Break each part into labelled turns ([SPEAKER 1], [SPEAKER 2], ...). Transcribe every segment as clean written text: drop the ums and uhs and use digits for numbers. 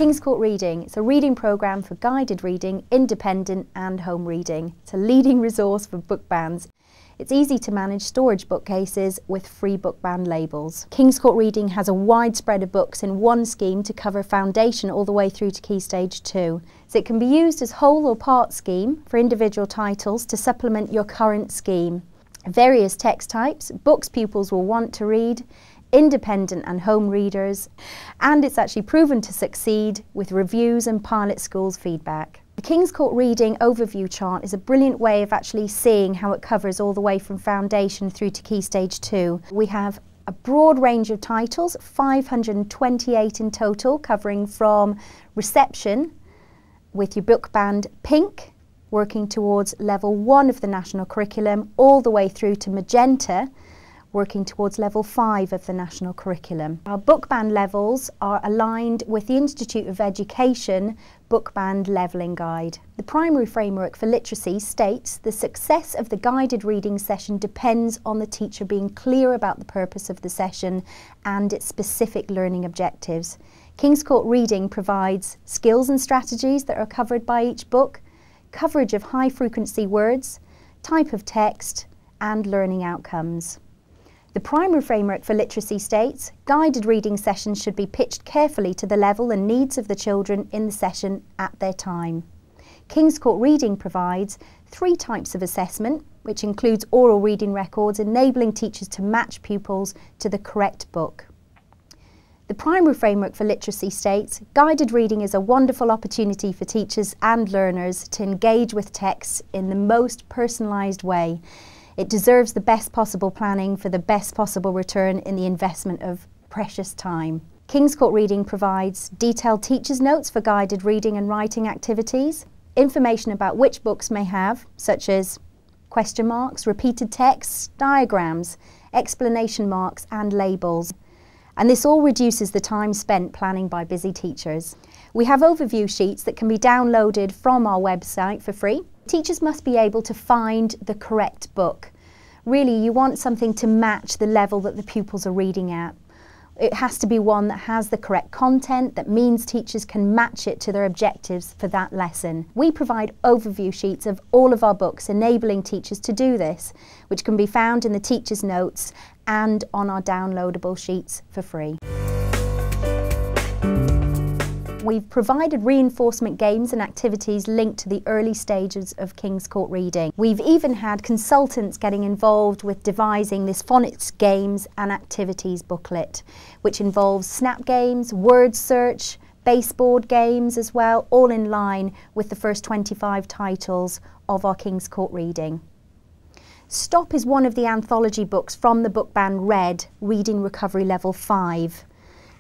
[SPEAKER 1] Kingscourt Reading. It's a reading programme for guided reading, independent and home reading. It's a leading resource for book bands. It's easy to manage storage bookcases with free book band labels. Kingscourt Reading has a wide spread of books in one scheme to cover foundation all the way through to Key Stage 2. So it can be used as whole or part scheme for individual titles to supplement your current scheme. Various text types, books pupils will want to read, independent and home readers, and it's actually proven to succeed with reviews and pilot schools feedback. The Kingscourt Reading overview chart is a brilliant way of actually seeing how it covers all the way from foundation through to Key Stage 2. We have a broad range of titles, 528 in total, covering from reception with your book band pink, working towards level 1 of the national curriculum, all the way through to magenta, working towards level 5 of the national curriculum. Our book band levels are aligned with the Institute of Education Book Band Levelling Guide. The primary framework for literacy states the success of the guided reading session depends on the teacher being clear about the purpose of the session and its specific learning objectives. Kingscourt Reading provides skills and strategies that are covered by each book, coverage of high frequency words, type of text and learning outcomes. The primary framework for literacy states guided reading sessions should be pitched carefully to the level and needs of the children in the session at their time. Kingscourt Reading provides 3 types of assessment, which includes oral reading records, enabling teachers to match pupils to the correct book. The primary framework for literacy states guided reading is a wonderful opportunity for teachers and learners to engage with texts in the most personalised way. It deserves the best possible planning for the best possible return in the investment of precious time. Kingscourt Reading provides detailed teacher's notes for guided reading and writing activities, information about which books may have, such as question marks, repeated texts, diagrams, explanation marks and labels. And this all reduces the time spent planning by busy teachers. We have overview sheets that can be downloaded from our website for free. Teachers must be able to find the correct book. Really, you want something to match the level that the pupils are reading at. It has to be one that has the correct content, that means teachers can match it to their objectives for that lesson. We provide overview sheets of all of our books, enabling teachers to do this, which can be found in the teacher's notes and on our downloadable sheets for free. We've provided reinforcement games and activities linked to the early stages of Kingscourt Reading. We've even had consultants getting involved with devising this phonics games and activities booklet, which involves snap games, word search, baseboard games as well, all in line with the first 25 titles of our Kingscourt Reading. Stop is one of the anthology books from the book band Red, Reading Recovery Level 5.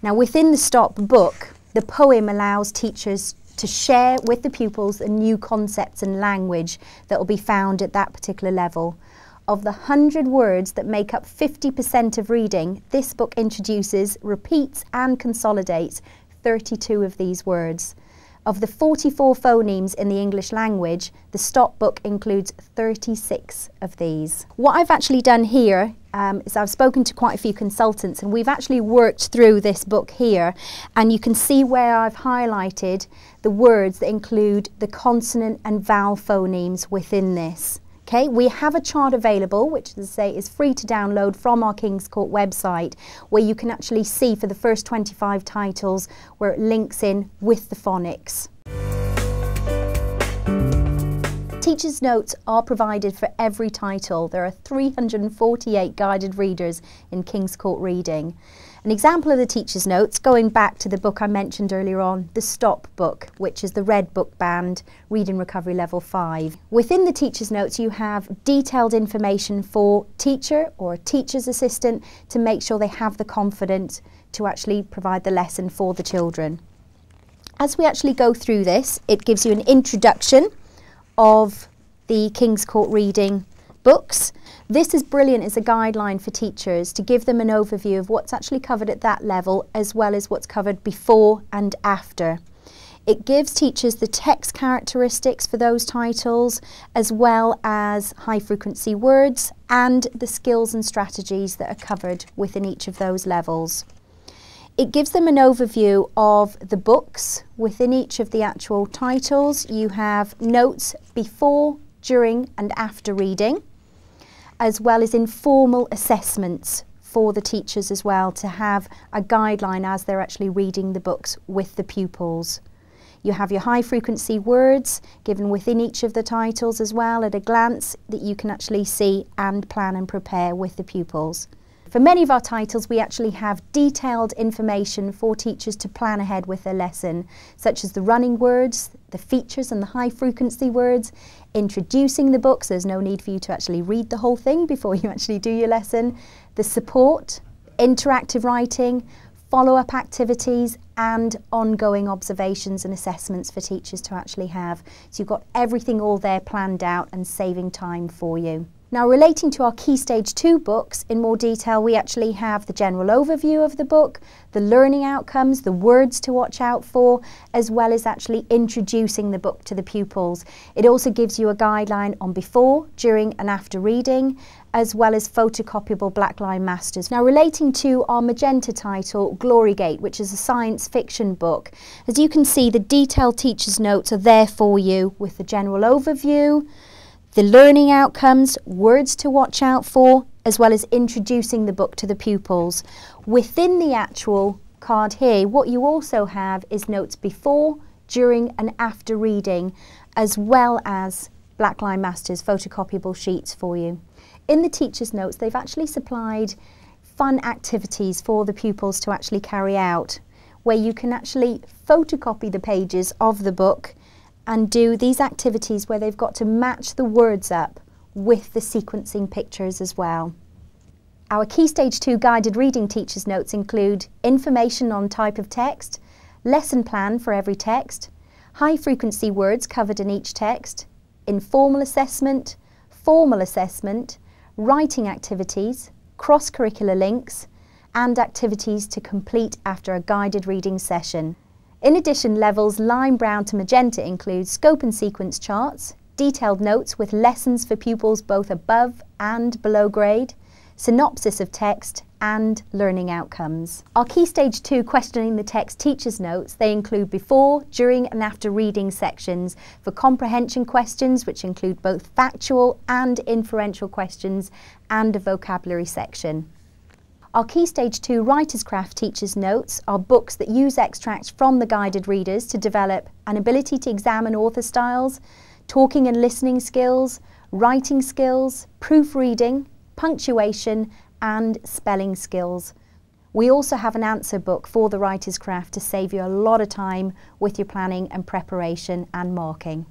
[SPEAKER 1] Now within the Stop book, the poem allows teachers to share with the pupils the new concepts and language that will be found at that particular level. Of the 100 words that make up 50% of reading, this book introduces, repeats and consolidates 32 of these words. Of the 44 phonemes in the English language, the Stop book includes 36 of these. What I've actually done here is I've spoken to quite a few consultants and we've actually worked through this book here, and you can see where I've highlighted the words that include the consonant and vowel phonemes within this. Okay, we have a chart available, which, as I say, is free to download from our Kingscourt website, where you can actually see for the first 25 titles where it links in with the phonics. Teachers' notes are provided for every title. There are 348 guided readers in Kingscourt Reading. An example of the teacher's notes, going back to the book I mentioned earlier on, the Stop book, which is the Red Book Band, Reading Recovery Level 5. Within the teacher's notes you have detailed information for teacher or teacher's assistant to make sure they have the confidence to actually provide the lesson for the children. As we actually go through this, it gives you an introduction of the Kingscourt Reading books. This is brilliant as a guideline for teachers to give them an overview of what's actually covered at that level as well as what's covered before and after. It gives teachers the text characteristics for those titles as well as high frequency words and the skills and strategies that are covered within each of those levels. It gives them an overview of the books within each of the actual titles. You have notes before, during and after reading, as well as informal assessments for the teachers as well, to have a guideline as they're actually reading the books with the pupils. You have your high frequency words given within each of the titles as well at a glance that you can actually see and plan and prepare with the pupils. For many of our titles, we actually have detailed information for teachers to plan ahead with their lesson, such as the running words, the features and the high frequency words, introducing the books, there's no need for you to actually read the whole thing before you actually do your lesson, the support, interactive writing, follow-up activities and ongoing observations and assessments for teachers to actually have. So you've got everything all there planned out and saving time for you. Now, relating to our Key Stage 2 books in more detail, we actually have the general overview of the book, the learning outcomes, the words to watch out for, as well as actually introducing the book to the pupils. It also gives you a guideline on before, during and after reading, as well as photocopyable blackline masters. Now, relating to our magenta title, Glory Gate, which is a science fiction book, as you can see, the detailed teacher's notes are there for you with the general overview, the learning outcomes, words to watch out for, as well as introducing the book to the pupils. Within the actual card here, what you also have is notes before, during and after reading, as well as blackline masters, photocopyable sheets for you. In the teacher's notes, they've actually supplied fun activities for the pupils to actually carry out, where you can actually photocopy the pages of the book and do these activities where they've got to match the words up with the sequencing pictures as well. Our Key Stage 2 guided reading teacher's notes include information on type of text, lesson plan for every text, high frequency words covered in each text, informal assessment, formal assessment, writing activities, cross-curricular links, and activities to complete after a guided reading session. In addition, levels lime brown to magenta include scope and sequence charts, detailed notes with lessons for pupils both above and below grade, synopsis of text, and learning outcomes. Our Key Stage 2 questioning the text teacher's notes, they include before, during and after reading sections for comprehension questions, which include both factual and inferential questions, and a vocabulary section. Our Key Stage 2 Writer's Craft teacher's notes are books that use extracts from the guided readers to develop an ability to examine author styles, talking and listening skills, writing skills, proofreading, punctuation and spelling skills. We also have an answer book for the Writer's Craft to save you a lot of time with your planning and preparation and marking.